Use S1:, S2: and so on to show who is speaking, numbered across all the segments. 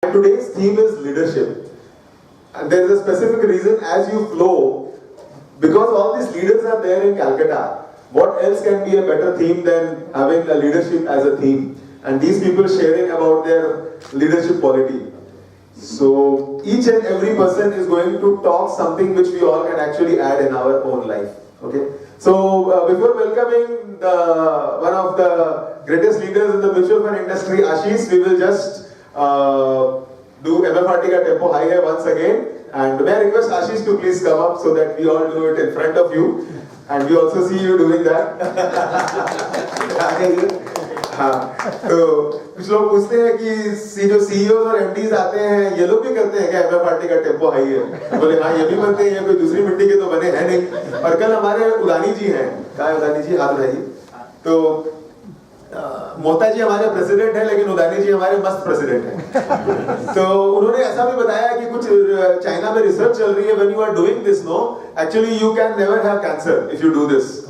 S1: Today's theme is leadership. And there is a specific reason as you flow, because all these leaders are there in Calcutta. What else can be a better theme than having a leadership as a theme? And these people sharing about their leadership quality. So each and every person is going to talk something which we all can actually add in our own life. Okay. So before welcoming one of the greatest leaders in the mutual fund industry, Aashish, we will just do MFRT ka tempo high hai once again. And may I request Aashish to please come up so that we all do it in front of you. And we also see you doing that. हाँ, तो कुछ लोग पूछते हैं कि जो CEOs और MDs आते हैं, ये लोग भी करते हैं क्या MFRT का टेम्पो हाई है? बोले हाँ, ये भी बनते हैं, ये कोई दूसरी मिट्टी के तो बने हैं नहीं। और कल हमारे उदानी जी हैं, कहाँ है उदानी जी? हाथ उठाइए। तो मोता जी हमारे प्रेसिडेंट हैं, लेकिन उदानी जी हमारे मस्त प्रेसिडेंट हैं। तो उन्होंने ऐसा भी बताया कि कुछ चाइना में रिसर्च चल रही है, when you are doing this, no, actually you can never have cancer if you do this.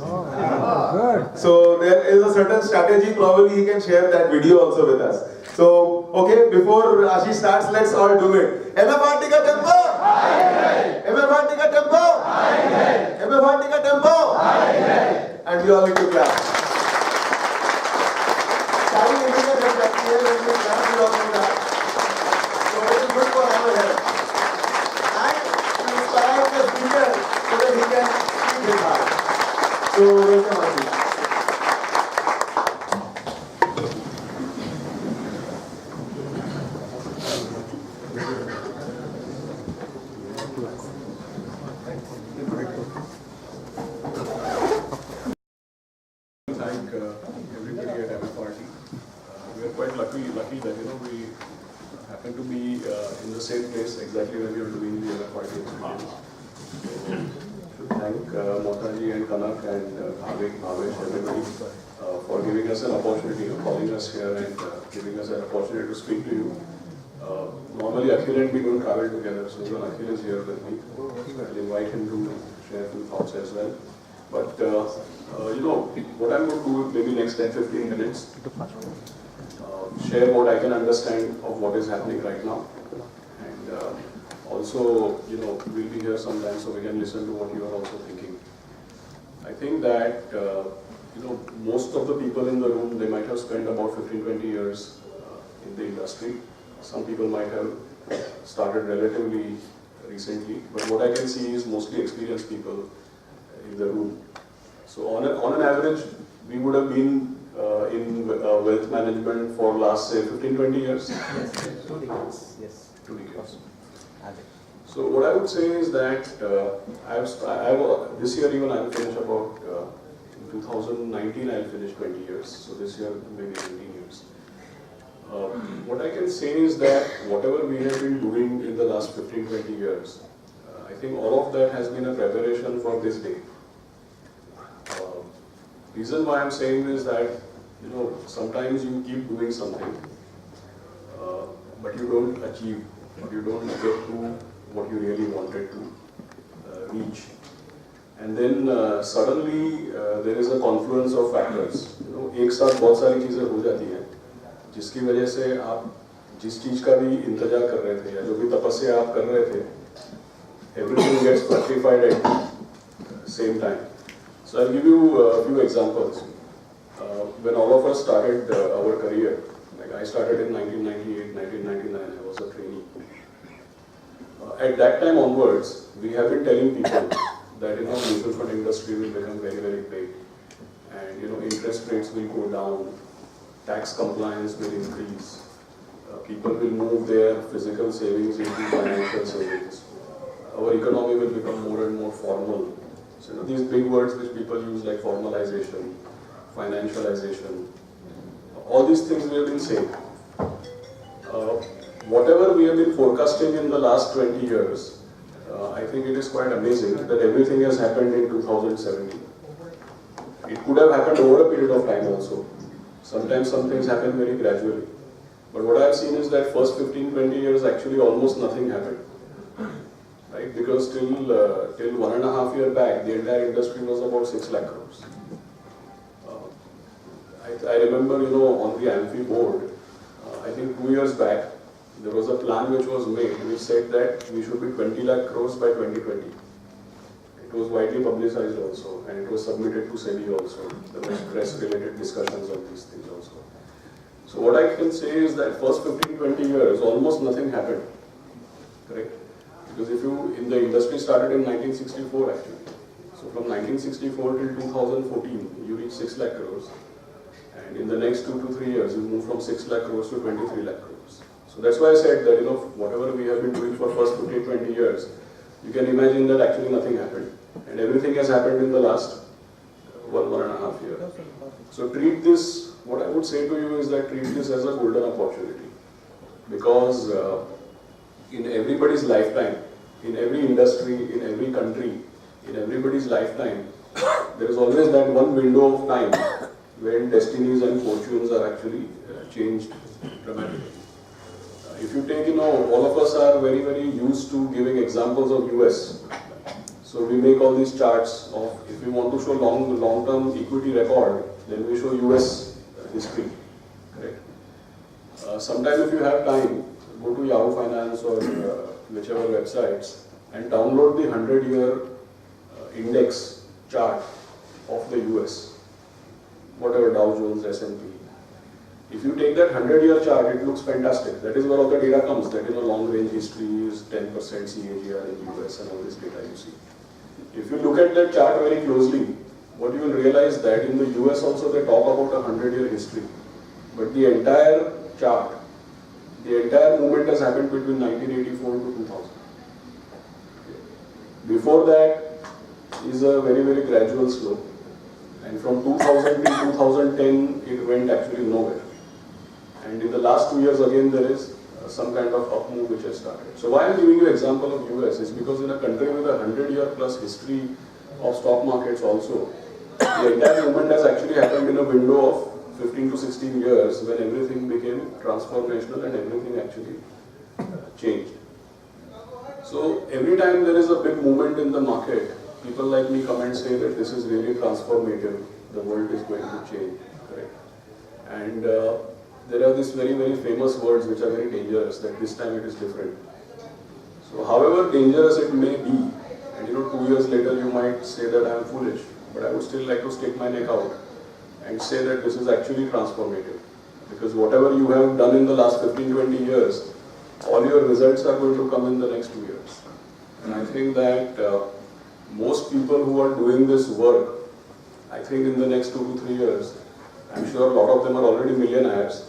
S1: So there is a certain strategy, probably he can share that video also with us. So, okay, before Aashish starts, let's all do it. MFRT ka tempo! MFRT ka tempo! MFRT ka tempo! And we all need to clap. सारी meeting में जब जाती है, when we clap, we all need to clap. So it is good for our health. And to inspire the speaker so that he can speak his heart. So welcome Aashish.
S2: Thank everybody at MFRT. We are quite lucky that we happen to be in the same place exactly when we are doing the MFRT experience. So, thank Motaji and Kanak and Bhavesh, everybody for giving us an opportunity, calling us here and giving us an opportunity to speak to you. Normally Akhil and we don't travel together, so even Akhil is here with me. I'll invite him to share a few thoughts as well. But what I'm going to do maybe next 10-15 minutes, share what I can understand of what is happening right now, and also we'll be here sometime so we can listen to what you are also thinking. I think that most of the people in the room, they might have spent about 15-20 years in the industry. Some people might have started relatively recently, but what I can see is mostly experienced people in the room. So on an average, we would have been in wealth management for last say 15-20 years.
S3: Yes. 2 decades. Yes.
S2: 2 decades. So what I would say is that this year even I will finish about in 2019 I will finish 20 years. So this year maybe 19 years. What I can say is that whatever we have been doing in the last 15-20 years, I think all of that has been a preparation for this day. Reason why I'm saying is that sometimes you keep doing something, but you don't achieve, or you don't get to what you really wanted to reach, and then suddenly there is a confluence of factors. एक साथ बहुत सारी चीजें हो जाती हैं, जिसकी वजह से आप जिस चीज का भी इंतजार कर रहे थे या जो भी तपस्या आप कर रहे थे, everything gets fructified at the same time. So I'll give you a few examples. When all of us started our career, like I started in 1998, 1999, I was a trainee. At that time onwards, we have been telling people that mutual fund industry will become very, very big, and interest rates will go down, tax compliance will increase, people will move their physical savings into financial savings, our economy will become more and more formal. So these big words which people use like formalization, financialization, all these things we have been saying. Whatever we have been forecasting in the last 20 years, I think it is quite amazing that everything has happened in 2017. It could have happened over a period of time also. Sometimes some things happen very gradually. But what I have seen is that first 15-20 years actually almost nothing happened. Right? Because till 1.5 years back, the entire industry was about 6 lakh crores. I remember, on the AMFI board, I think 2 years back, there was a plan which was made which said that we should be 20 lakh crores by 2020. It was widely publicized also, and it was submitted to SEBI also. There was press-related discussions of these things also. So what I can say is that first 15-20 years, almost nothing happened, correct? Because if you, in the industry started in 1964 actually. So from 1964 till 2014, you reach 6 lakh crores. And in the next 2 to 3 years, you move from 6 lakh crores to 23 lakh crores. So that's why I said that, whatever we have been doing for first 15-20 years, you can imagine that actually nothing happened. And everything has happened in the last 1.5 years. So treat this, what I would say to you is that treat this as a golden opportunity. Because in everybody's lifetime, in every industry, in every country, in everybody's lifetime, there is always that one window of time when destinies and fortunes are actually changed dramatically. If you take, all of us are very, very used to giving examples of US. So we make all these charts of, if we want to show long-term equity record, then we show US history, correct? Sometime if you have time, go to Yahoo Finance or whichever websites and download the 100-year index chart of the US, whatever Dow Jones, S&P. If you take that 100-year chart, it looks fantastic. That is where all the data comes, that long-range history is 10% CAGR in the US and all this data you see. If you look at that chart very closely, what you will realize that in the US also they talk about a 100-year history. But the entire chart, the entire movement has happened between 1984 to 2000. Before that is a very, very gradual slope. And from 2000 to 2010, it went actually nowhere. And in the last 2 years again, there is some kind of up move which has started. So why I am giving you an example of US is because in a country with a 100-year plus history of stock markets also, the entire movement has actually happened in a window of 15 to 16 years when everything became transformational and everything actually changed. So every time there is a big movement in the market, people like me come and say that this is really transformative, the world is going to change, correct? And there are these very, very famous words which are very dangerous, that this time it is different. So however dangerous it may be, and 2 years later you might say that I am foolish, but I would still like to stick my neck out and say that this is actually transformative. Because whatever you have done in the last 15-20 years, all your results are going to come in the next 2 years. And I think that most people who are doing this work, I think in the next 2 to 3 years, I'm sure a lot of them are already millionaires,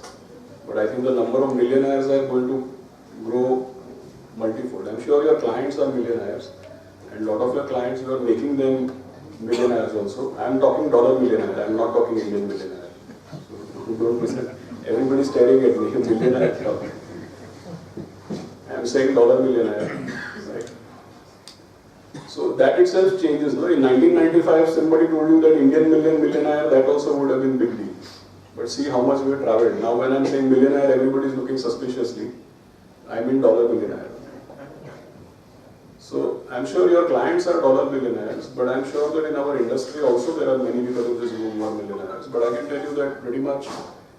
S2: but I think the number of millionaires are going to grow multifold. I'm sure your clients are millionaires, and a lot of your clients, you are making them millionaires also. I'm talking dollar millionaire, I'm not talking Indian millionaire. So don't listen. Everybody's staring at me, millionaire. I'm saying dollar millionaire, right? So that itself changes. No? In 1995, somebody told you that Indian millionaire, that also would have been big deal. But see how much we have traveled. Now when I'm saying millionaire, everybody is looking suspiciously. I mean dollar millionaire. So I'm sure your clients are dollar millionaires, but I'm sure that in our industry also there are many people in this room who are millionaires. But I can tell you that pretty much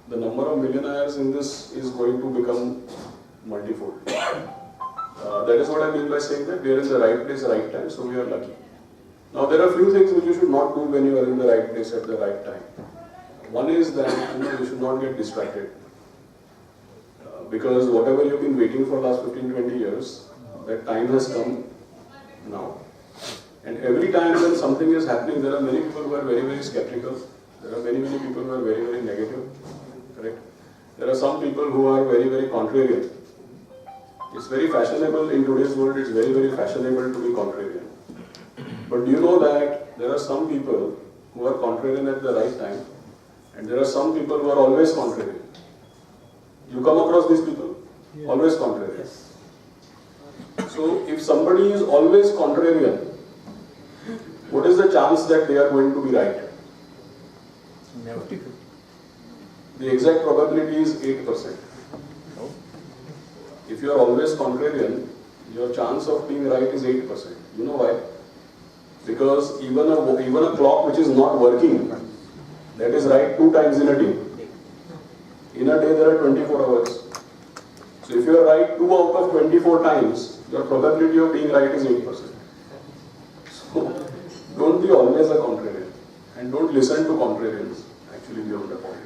S2: the number of millionaires in this is going to become multifold. That is what I mean by saying that we are in the right place, right time, so we are lucky. Now there are few things which you should not do when you are in the right place at the right time. One is that you should not get distracted. Because whatever you've been waiting for last 15-20 years, that time has come now. And every time when something is happening, there are many people who are very, very skeptical. There are many people who are very, very negative. Correct? There are some people who are very, very contrarian. It's very fashionable in today's world, it's very, very fashionable to be contrarian. But do you know that there are some people who are contrarian at the right time, and there are some people who are always contrarian. You come across these people? Yeah. Always contrarian. Yes. So if somebody is always contrarian, what is the chance that they are going to be right?
S3: Never.
S2: The exact probability is 8%. If you are always contrarian, your chance of being right is 8%. You know why? Because even a clock which is not working, that is right 2 times in a day. In a day there are 24 hours. So if you are right 2 out of 24 times, your probability of being right is 8%. So don't be always a contrarian and don't listen to contrarians actually beyond the point.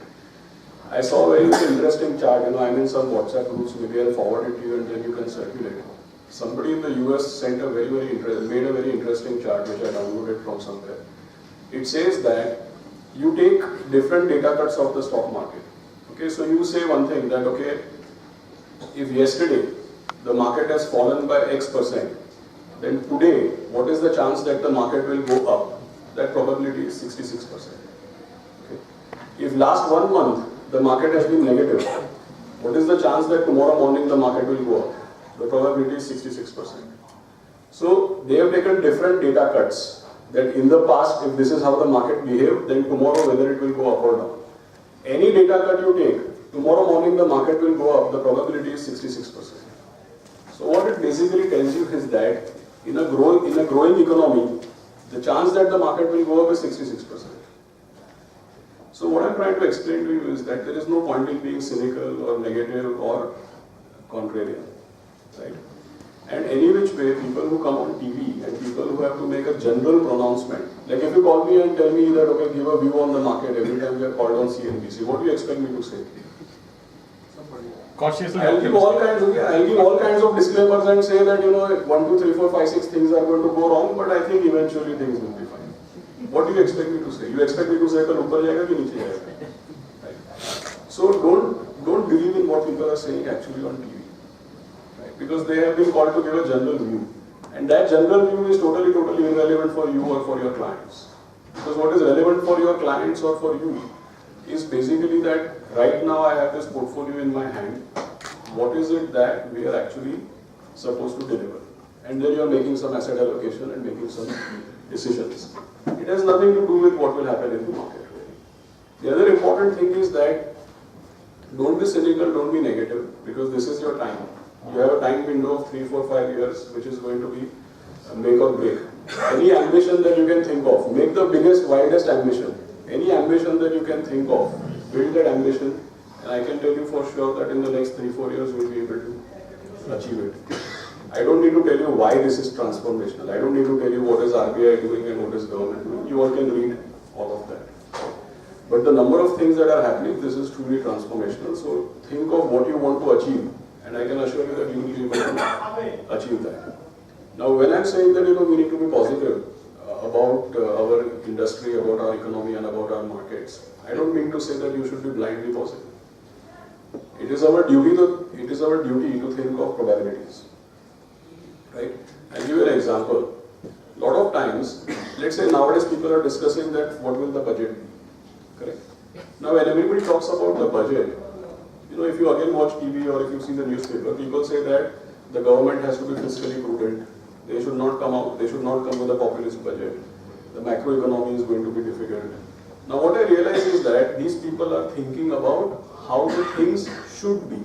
S2: I saw a very interesting chart, I'm in some WhatsApp groups, maybe I'll forward it to you and then you can circulate. Somebody in the US sent a made a very interesting chart which I downloaded from somewhere. It says that you take different data cuts of the stock market. Okay, so you say one thing that, okay, if yesterday the market has fallen by X%, then today, what is the chance that the market will go up? That probability is 66%. Okay. If last 1 month the market has been negative, what is the chance that tomorrow morning the market will go up? The probability is 66%. So they have taken different data cuts that in the past, if this is how the market behaved, then tomorrow whether it will go up or down. Any data cut you take, tomorrow morning the market will go up, the probability is 66%. So what it basically tells you is that in a growing economy, the chance that the market will go up is 66%. So what I'm trying to explain to you is that there is no point in being cynical or negative or contrarian, right? And any which way, people who come on TV and people who have to make a general pronouncement, like if you call me and tell me that, okay, give a view on the market every time we are called on CNBC, what do you expect me to say?
S3: Cautiously
S2: I'll give all kinds of disclaimers and say that 1, 2, 3, 4, 5, 6 things are going to go wrong, but I think eventually things will be fine. What do you expect me to say? You expect me to say that upar jayega ki niche jayega? Right? So don't believe in what people are saying actually on TV, right? Because they have been called to give a general view, and that general view is totally irrelevant for you or for your clients. Because what is relevant for your clients or for you is basically that right now I have this portfolio in my hand. What is it that we are actually supposed to deliver? And then you are making some asset allocation and making some decisions. It has nothing to do with what will happen in the market. The other important thing is that don't be cynical, don't be negative, because this is your time. You have a time window of 3, 4, 5 years, which is going to be make or break. Any ambition that you can think of, make the biggest, wildest ambition. Any ambition that you can think of, build that ambition, and I can tell you for sure that in the next 3, 4 years you will be able to achieve it. I don't need to tell you why this is transformational. I don't need to tell you what is RBI doing and what is government doing. You all can read all of that. But the number of things that are happening, this is truly transformational. So think of what you want to achieve, and I can assure you that you will be able to achieve that. Now, when I'm saying that we need to be positive about our industry, about our economy, and about our markets, I don't mean to say that you should be blindly positive. It is our duty to think of probabilities. Right? I'll give you an example. A lot of times, let's say nowadays people are discussing that what will the budget be. Correct? Now when everybody talks about the budget, if you again watch TV or if you see the newspaper, people say that the government has to be fiscally prudent. They should not come with a populist budget. The macroeconomy is going to be difficult. Now what I realize is that these people are thinking about how the things should be.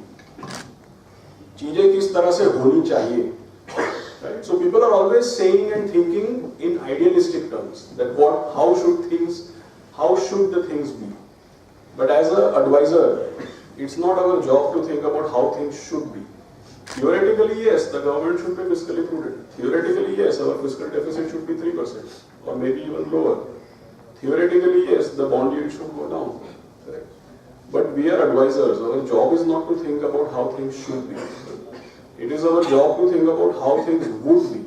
S2: चीजें किस तरह से होनी चाहिए. Right? So people are always saying and thinking in idealistic terms that how should the things be. But as an advisor, it's not our job to think about how things should be. Theoretically, yes, the government should be fiscally prudent. Theoretically, yes, our fiscal deficit should be 3% or maybe even lower. Theoretically, yes, the bond yield should go down. Correct? But we are advisors. Our job is not to think about how things should be. It is our job to think about how things would be.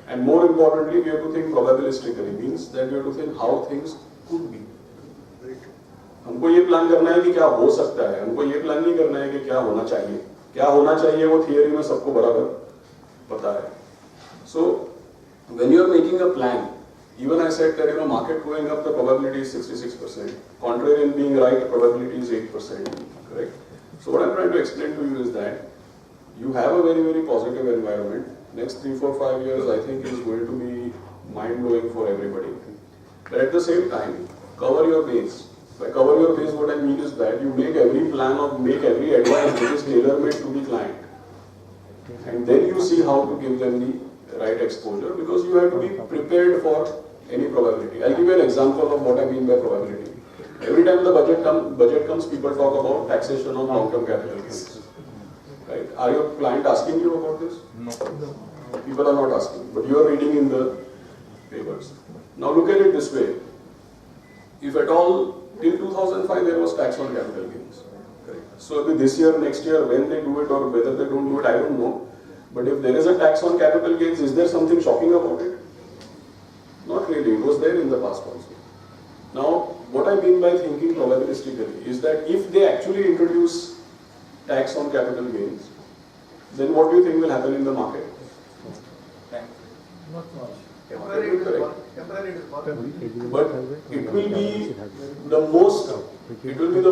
S2: And more importantly, we have to think probabilistically, means that we have to think how things could be. हमको ये plan करना है कि क्या हो सकता है, हमको ये प्लान नहीं करना है कि क्या होना चाहिए. क्या होना चाहिए वो थियरी में सबको बराबर पता है. So when you are making a plan, even I said that market going up, the probability is 66%. Contrarian being right, probability is 8%. Correct? So what I'm trying to explain to you is that you have a very, very positive environment. Next 3, 4, 5 years, I think is going to be mind-blowing for everybody. But at the same time, cover your base. By cover your base, what I mean is that you make every plan or make every advice which is tailor-made to the client. And then you see how to give them the right exposure, because you have to be prepared for any probability. I'll give you an example of what I mean by probability. Every time the budget comes, people talk about taxation on long-term capital gains. right? Are your client asking you about this?
S3: No.
S2: People are not asking, but you are reading in the papers. Now look at it this way. If at all, till 2005 there was tax on capital gains. Correct. So this year, next year, when they do it or whether they don't do it, I don't know. But if there is a tax on capital gains, is there something shocking about it? Not really. It was there in the past also. Now, what I mean by thinking probabilistically is that if they actually introduce tax on capital gains, then what do you think will happen in the market?
S3: Not much.
S1: Temporary it is
S2: But it will be the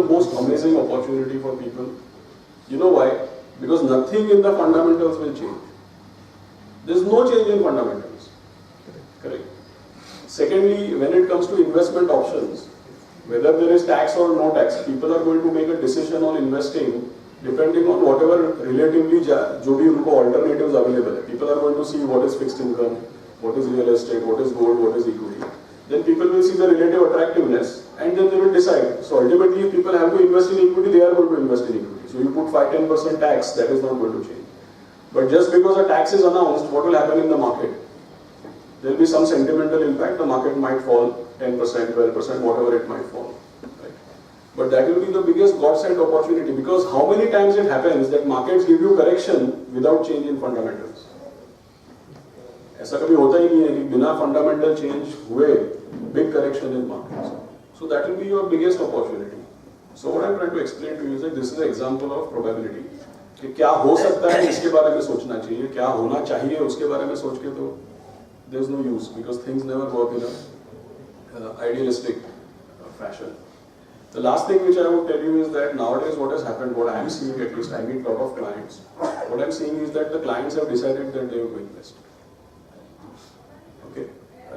S2: most amazing opportunity for people. You know why? Because nothing in the fundamentals will change. There is no change in fundamentals. Correct. Secondly, when it comes to investment options, whether there is tax or no tax, people are going to make a decision on investing depending on whatever relatively जो भी उनको alternatives available है. People are going to see what is fixed income, what is real estate, what is gold, what is equity. Then people will see the relative attractiveness and then they will decide. So ultimately, if people have to invest in equity, they are going to invest in equity. So you put 5-10% tax, that is not going to change. But just because a tax is announced, what will happen in the market? There will be some sentimental impact. The market might fall 10%, 12%, whatever it might fall. Right? But that will be the biggest godsend opportunity, because how many times it happens that markets give you correction without change in fundamentals? ऐसा कभी होता ही नहीं है कि बिना fundamental change हुए big correction in markets. So that will be your biggest opportunity. So what I am trying to explain to you is that this is an example of probability. कि क्या हो सकता है इसके बारे में सोचना चाहिए, क्या होना चाहिए उसके बारे में सोच के तो there is no use, because things never work in a idealistic fashion. The last thing which I would tell you is that nowadays what has happened, what I am seeing, at least I meet a lot of clients, what I am seeing is that the clients have decided that they will invest. Okay.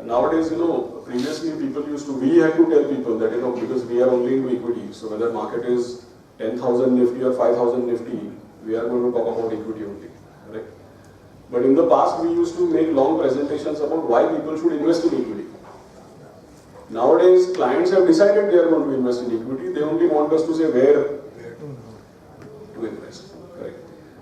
S2: Nowadays, previously we had to tell people that, because we are only into equity, so whether market is 10,000 Nifty or 5,000 Nifty, we are going to talk about equity only, correct? But in the past, we used to make long presentations about why people should invest in equity. Nowadays, clients have decided they are going to invest in equity, they only want us to say where to invest, correct?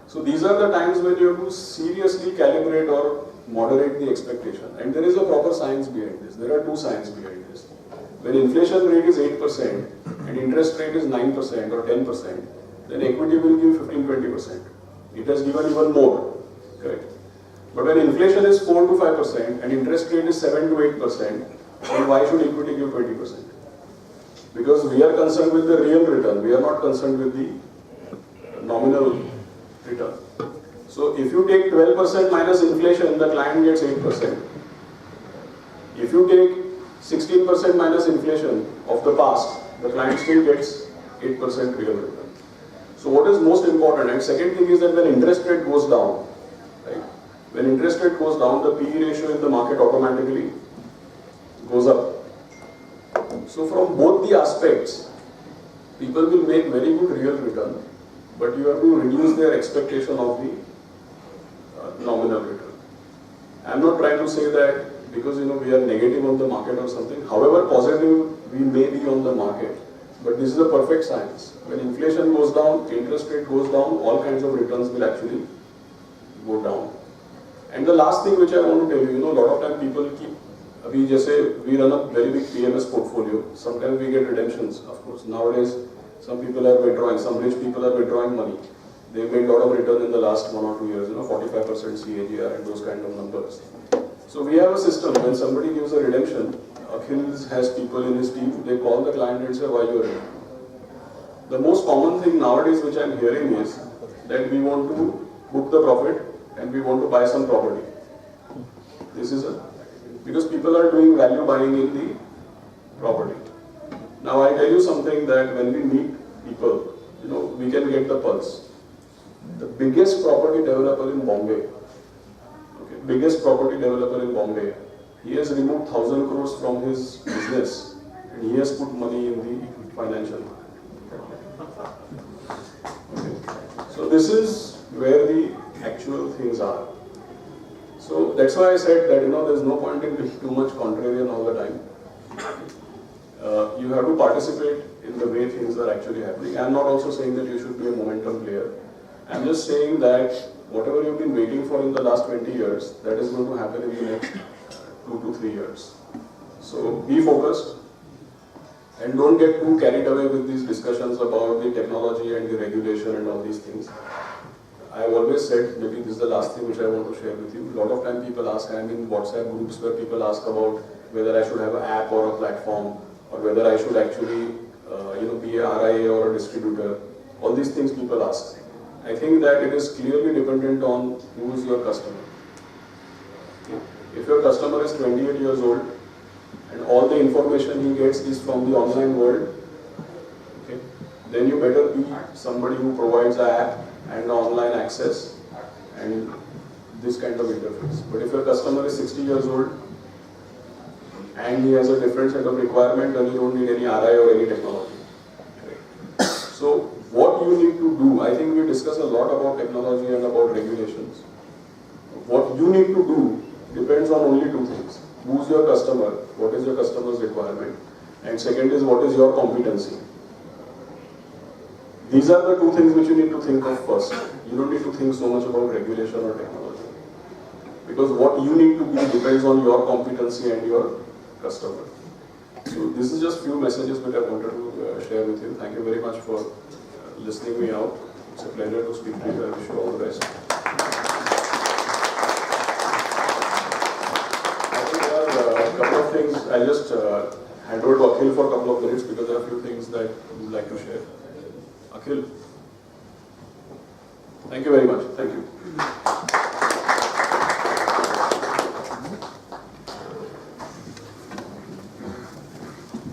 S2: So these are the times when you have to seriously calibrate or moderate the expectation, and there is a proper science behind this. There are two science behind this. When inflation rate is 8% and interest rate is 9% or 10%, then equity will give 15-20%. It has given even more, correct? But when inflation is 4 to 5% and interest rate is 7 to 8%, then why should equity give 20%? Because we are concerned with the real return. We are not concerned with the nominal return. So if you take 12% minus inflation, the client gets 8%. If you take 16% minus inflation of the past, the client still gets 8% real return. So what is most important, and second thing is that when interest rate goes down, right? When interest rate goes down, the PE ratio in the market automatically goes up. So from both the aspects, people will make very good real return, but you have to reduce their expectation of the nominal return. I am not trying to say that because we are negative on the market or something. However positive we may be on the market, but this is a perfect science. When inflation goes down, interest rate goes down, all kinds of returns will actually go down. And the last thing which I want to tell you, a lot of time people keep, we run a very big PMS portfolio. Sometimes we get redemptions, of course. Nowadays, some people are withdrawing, some rich people are withdrawing money. They made a lot of return in the last 1 or 2 years, 45% CAGR and those kind of numbers. So we have a system. When somebody gives a redemption, Akhil has people in his team, they call the client and say, why you are here? The most common thing nowadays which I am hearing is that we want to book the profit and we want to buy some property. This is because people are doing value buying in the property. Now I tell you something that when we meet people, we can get the pulse. The biggest property developer in Bombay, he has removed 1,000 crores from his business and he has put money in the financial market. So this is where the actual things are. So that's why I said that there's no point in being too much contrarian all the time. You have to participate in the way things are actually happening. I'm not also saying that you should be a momentum player. I'm just saying that whatever you've been waiting for in the last 20 years, that is going to happen in the next 2 to 3 years. So be focused and don't get too carried away with these discussions about the technology and the regulation and all these things. I've always said, maybe this is the last thing which I want to share with you. A lot of time people ask, I'm in WhatsApp groups where people ask about whether I should have an app or a platform, or whether I should actually be a RIA or a distributor. All these things people ask. I think that it is clearly dependent on who is your customer. If your customer is 28 years old and all the information he gets is from the online world, okay, then you better be somebody who provides an app and online access and this kind of interface. But if your customer is 60 years old and he has a different set of requirement, then you don't need any RI or any technology. So what you need to do, I think we discuss a lot about technology and about regulations. What you need to do depends on only two things. Who's your customer? What is your customer's requirement? And second is, what is your competency? These are the two things which you need to think of first. You don't need to think so much about regulation or technology. Because what you need to be depends on your competency and your customer. So this is just few messages which I wanted to share with you. Thank you very much for listening me out. It's a pleasure to speak to you. I wish you all the best. I think there are a couple of things. I'll just hand over to Akhil for a couple of minutes because there are a few things that we would like to share. Akhil. Thank you very much. Thank you.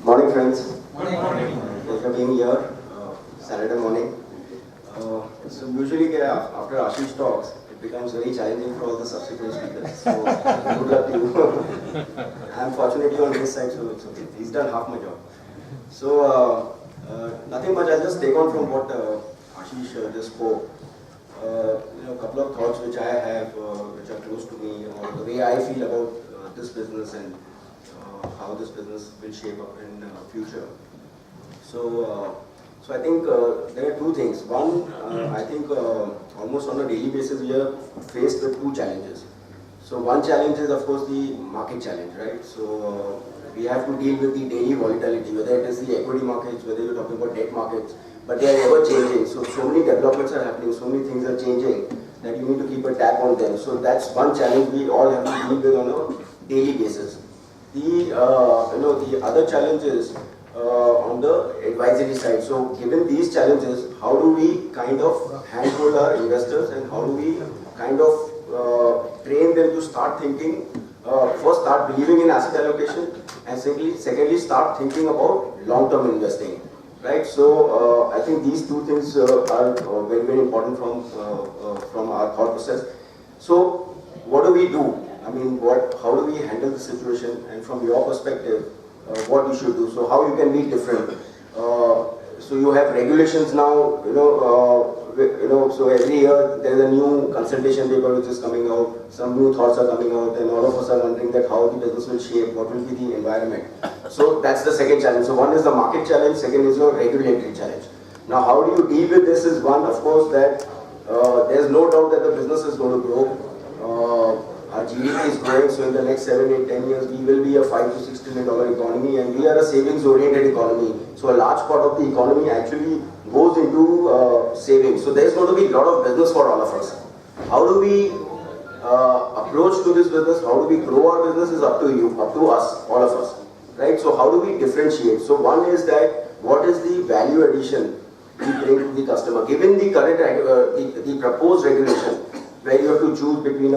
S4: Morning, friends.
S3: Morning.
S4: Thanks for being here. Saturday morning. So usually after Aashish talks, it becomes very challenging for all the subsequent speakers. So good luck to you. I'm fortunately on his side, so it's okay. He's done half my job. So nothing much. I'll just take on from what Aashish just spoke. A couple of thoughts which I have, which are close to me, or the way I feel about this business and how this business will shape up in the future. So I think there are two things. One, I think almost on a daily basis we are faced with two challenges. So one challenge is of course the market challenge, right? So we have to deal with the daily volatility, whether it is the equity markets, whether you're talking about debt markets, but they are ever changing. So many developments are happening, so many things are changing that you need to keep a tab on them. So that's one challenge we all have to deal with on a daily basis. The other challenge is on the advisory side. So given these challenges, how do we kind of handhold our investors and how do we kind of train them to start thinking, first start believing in asset allocation and secondly start thinking about long-term investing, right? So I think these two things are very, very important from our thought process. So what do we do? I mean, how do we handle the situation, and from your perspective, what you should do? So how you can be different? So you have regulations now, so every year there is a new consultation paper which is coming out, some new thoughts are coming out, and all of us are wondering that how the business will shape, what will be the environment. So that's the second challenge. So one is the market challenge, second is your regulatory challenge. Now how do you deal with this is one, of course, that there's no doubt that the business is going to grow. Our GDP is growing, so in the next 7, 8, 10 years, we will be a $5 to $6 trillion economy, and we are a savings-oriented economy. So a large part of the economy actually goes into savings. So there's going to be a lot of business for all of us. How do we approach to this business? How do we grow our business is up to you, up to us, all of us, right? So how do we differentiate? So one is that what is the value addition we bring to the customer, given the current the proposed regulation, where you have to choose between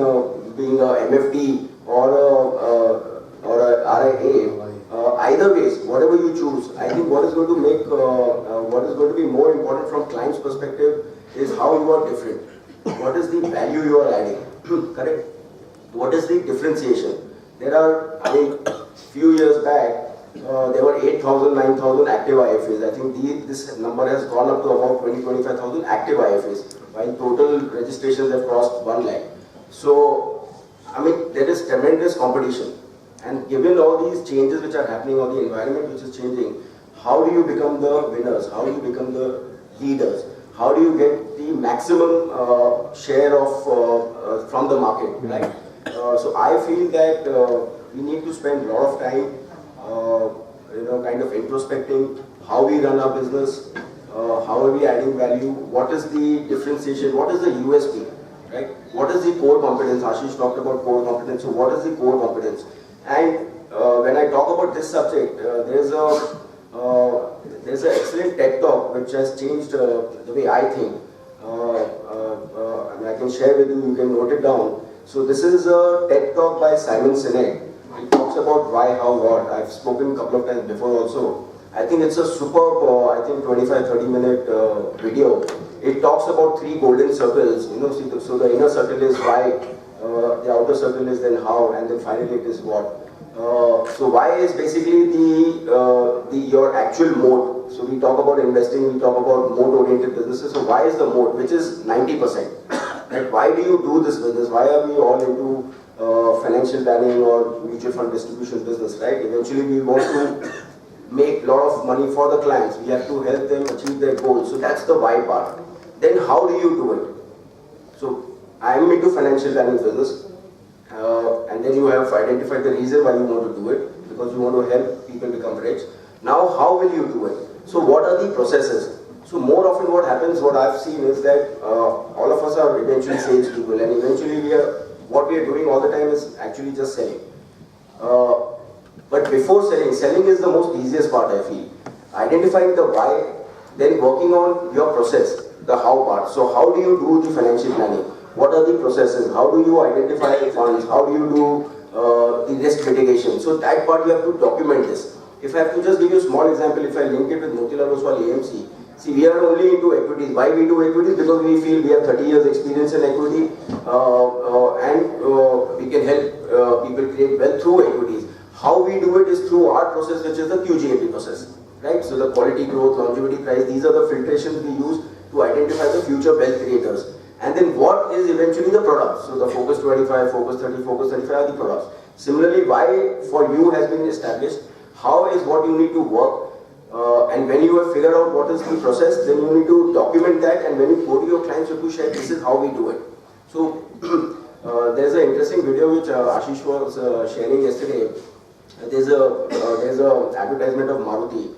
S4: being a MFT or a RIA. Either ways, whatever you choose, I think what is going to make, what is going to be more important from client's perspective is how you are different. What is the value you are adding? Correct? What is the differentiation? There are, I mean, few years back, there were 8,000, 9,000 active IFAs. I think this number has gone up to about 20,000-25,000 active IFAs, while total registrations have crossed 1 lakh. So, I mean, there is tremendous competition. And given all these changes which are happening, or the environment which is changing, how do you become the winners? How do you become the leaders? how do you get the maximum share of from the market, right? So I feel that we need to spend a lot of time, kind of introspecting how we run our business, how are we adding value, what is the differentiation, what is the USP, right? What is the core competence? Aashish talked about core competence. So what is the core competence? And when I talk about this subject, there's an excellent TED talk which has changed the way I think. And I can share with you. You can note it down. So this is a TED talk by Simon Sinek. It talks about why, how, what. I've spoken a couple of times before also. I think it's a superb, 25-30 minute video. It talks about 3 golden circles. So the inner circle is why, the outer circle is then how, and then finally it is what. So why is basically your actual mode. So we talk about investing, we talk about mode-oriented businesses. So why is the mode, which is 90%? Right? Why do you do this business? Why are we all into financial planning or mutual fund distribution business? Right? Eventually, we want to make a lot of money for the clients. We have to help them achieve their goals. So that's the why part. Then how do you do it? So I am into financial planning business. And then you have identified the reason why you want to do it, because you want to help people become rich. Now, how will you do it? So, what are the processes? So, more often what happens, what I've seen is that all of us are eventually sales people, and eventually what we are doing all the time is actually just selling. But before selling is the most easiest part, I feel. Identifying the why, then working on your process, the how part. So, how do you do the financial planning? What are the processes? How do you identify the funds? How do you do the risk mitigation? So that part you have to document this. If I have to just give you a small example, if I link it with Motilal Oswal AMC, see, we are only into equities. Why we do equities? Because we feel we have 30 years experience in equity and we can help people create wealth through equities. How we do it is through our process, which is the QGAP process, right? So the quality, growth, longevity, price, these are the filtrations we use to identify the future wealth creators. And then what is eventually the product? So the Focus 25, Focus 30, Focus 35 are the products. Similarly, why for you has been established, how is what you need to work, and when you have figured out what is the process, then you need to document that, and when you go to your clients, you have to share this is how we do it. So there's an interesting video which Aashish was sharing yesterday. There's a advertisement of Maruti.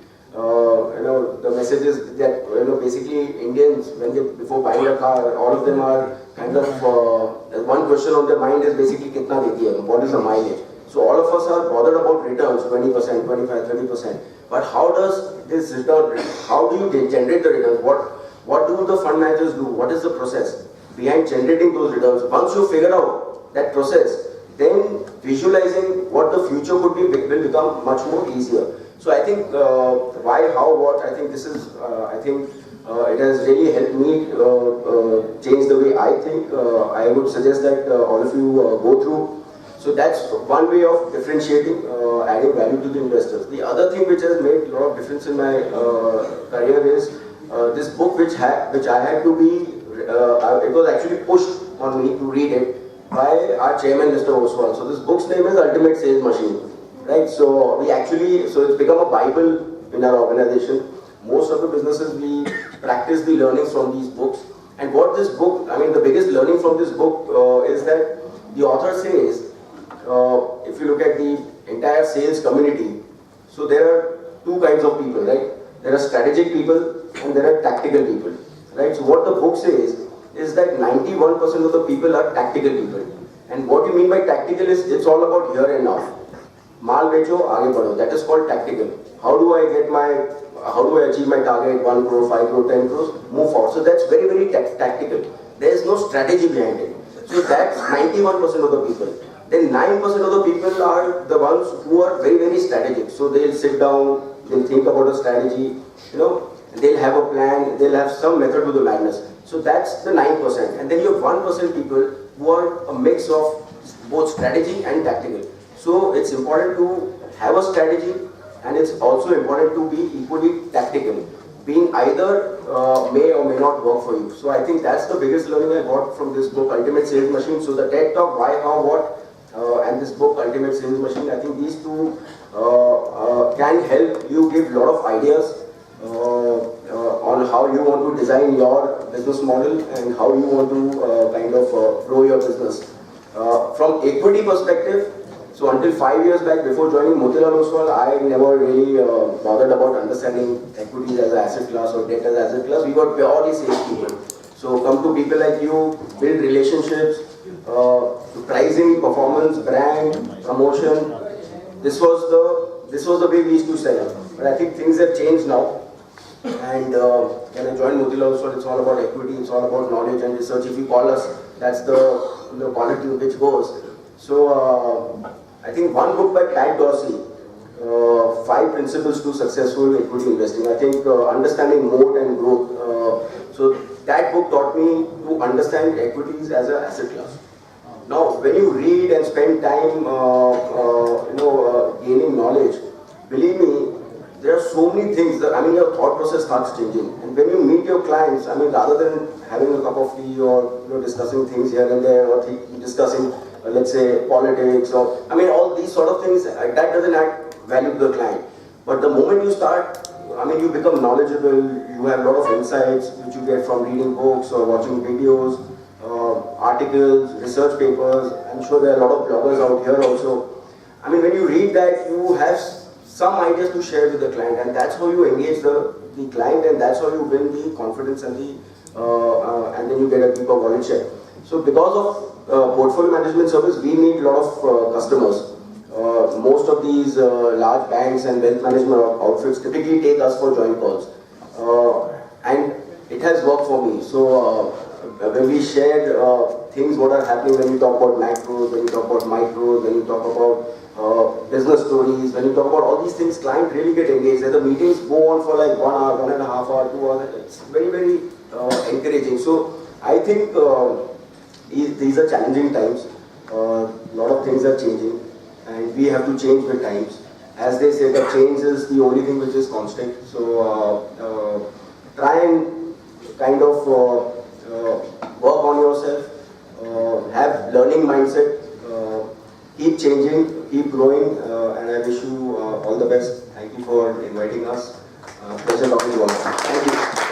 S4: The message is that basically Indians, when they before buying a car, all of them are kind of one question on their mind is basically kitna deti hai, what is the mileage? So all of us are bothered about returns, 20%, 25, 30%. But how does this return? How do you generate the returns? What do the fund managers do? What is the process behind generating those returns? Once you figure out that process, then visualizing what the future could be will become much more easier. So I think why, how, what, I think this is, it has really helped me change the way I think. I would suggest that all of you go through. So that's one way of differentiating, adding value to the investors. The other thing which has made a lot of difference in my career is this book which I had to be, it was actually pushed on me to read it by our chairman, Mr. Oswal. So this book's name is Ultimate Sales Machine. Right, so it's become a Bible in our organization. Most of the businesses we practice the learnings from these books. And what this book, the biggest learning from this book is that the author says, if you look at the entire sales community, so there are 2 kinds of people, right? There are strategic people and there are tactical people, right? So what the book says is that 91% of the people are tactical people. And what you mean by tactical is it's all about here and now. Maal becho, aage badho. That is called tactical. How do I achieve my target, 1 crore, 5 crore, 10 crores, move forward. So that's very, very tactical. There is no strategy behind it. So that's 91% of the people. Then 9% of the people are the ones who are very, very strategic. So they'll sit down, they'll think about a strategy, they'll have a plan, they'll have some method to the madness. So that's the 9%. And then you have 1% people who are a mix of both strategy and tactical. So it's important to have a strategy, and it's also important to be equally tactical. Being either may or may not work for you. So I think that's the biggest learning I got from this book, Ultimate Sales Machine. So the TED Talk, Why, How, What, and this book, Ultimate Sales Machine, I think these 2 can help you give a lot of ideas on how you want to design your business model and how you want to kind of grow your business. From equity perspective, so until 5 years back, before joining Motilal Oswal, I never really bothered about understanding equities as an asset class or debt as an asset class. We were purely salespeople. So come to people like you, build relationships, pricing, performance, brand, promotion. This was the way we used to sell. But I think things have changed now. And when I joined Motilal Oswal, it's all about equity, it's all about knowledge and research. If you call us, that's the quality which goes. So I think one book by Pat Dorsey, 5 Principles to Successful Equity Investing. I think understanding moat and growth. So that book taught me to understand equities as an asset class. Now, when you read and spend time, gaining knowledge, believe me, there are so many things that, I mean, your thought process starts changing. And when you meet your clients, I mean, rather than having a cup of tea or discussing things here and there, or discussing, let's say, politics, or, I mean, all these sort of things, that doesn't add value to the client. But the moment you start, I mean, you become knowledgeable, you have a lot of insights which you get from reading books or watching videos, articles, research papers. I'm sure there are a lot of bloggers out here also. I mean, when you read that, you have some ideas to share with the client, and that's how you engage the client, and that's how you win the confidence and and then you get a deeper wallet share. So because of portfolio management service, we meet a lot of customers. Most of these large banks and wealth management outfits typically take us for joint calls, and it has worked for me. So when we shared things what are happening, when you talk about macros, when you talk about micros, when you talk about business stories, when you talk about all these things, clients really get engaged. And the meetings go on for like 1 hour, 1.5 hours, 2 hours. It's very, very encouraging. So I think these are challenging times. A lot of things are changing, and we have to change with times. As they say, that change is the only thing which is constant. So try and kind of work on yourself, have learning mindset, keep changing, keep growing, and I wish you all the best. Thank you for inviting us. Pleasure talking to you all. Thank you.